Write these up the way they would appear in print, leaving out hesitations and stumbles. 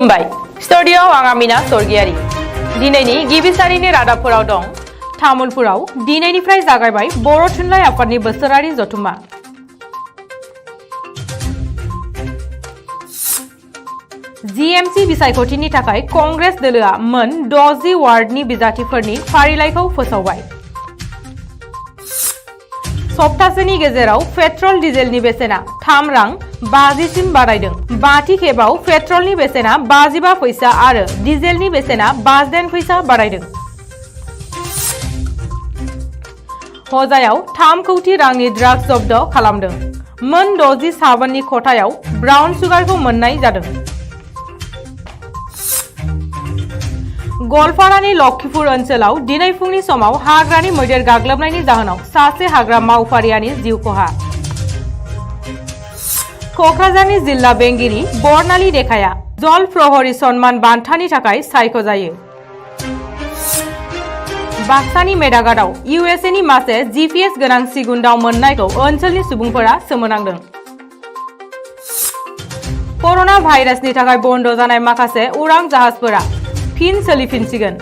खुलुमबाय स्टुडिय'आव आं आमिना सरगियारि दिनैनि गिबि सारिनि रादाबफोराव दं तामुलपुराव दिनैनिफ्राय जागायबाय बर' थुनलाइ आफादनि बोसोरारि जथुम्मा जीएमसी बिसायख'थिनि थाखाय कंग्रेस दोलोआ मोन 60 वार्डनि बिजाथिफोरनि फारिलाइखौ फोसावबाय सप्तासेनि गेजेराव पेट्रल डिजेलनि बेसेना 3 रां 50 सिम बारायदों। 5थि खेबाव पेट्रलनि बेसेना 55 पैसा आरो डिजेलनि बेसेना 59 पैसा बारायदों। हजायाव 3 कौटि रांनि ड्राग्स जब्द खालामदों। मोन 60 साबोननि खथायाव ब्राउन सुगारखौ मोननाय जादों। गलपारानि लक्ष्मीपुर ओनसोलाव दिनै फुंनि समाव हाग्रानि मैदेर गाग्लोबनायनि जाहोनाव सासे हाग्रा मावफारियानि जिउ खहा। क'क्राझारनि जिल्ला बेंगिरि बर्नाली देखाया जल प्रहरी सन्मान बान्थानि थाखाय सायख'जायो। बाक्सानि मेदागादाव इउएसएनि मासे जीपीएस गोनां सिगुन दाव मोननायखौ ओनसोलनि सुबुंफोरा सोमोनांदों। कर'ना भाइरासनि थाखाय बन्द जानाय माखासे उरां जाहाजफोरा फिन सोलिफिनसिगोन।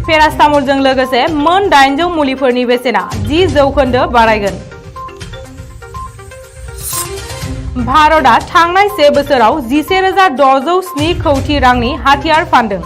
पेरास्टामलजों लोगोसे मोन 800 मुलिफोरनि बेसेना 10% बारायगोन। भारतआ थांनाय 1 बोसोराव 11,607 कौटि रांनि हाथियार फानदों।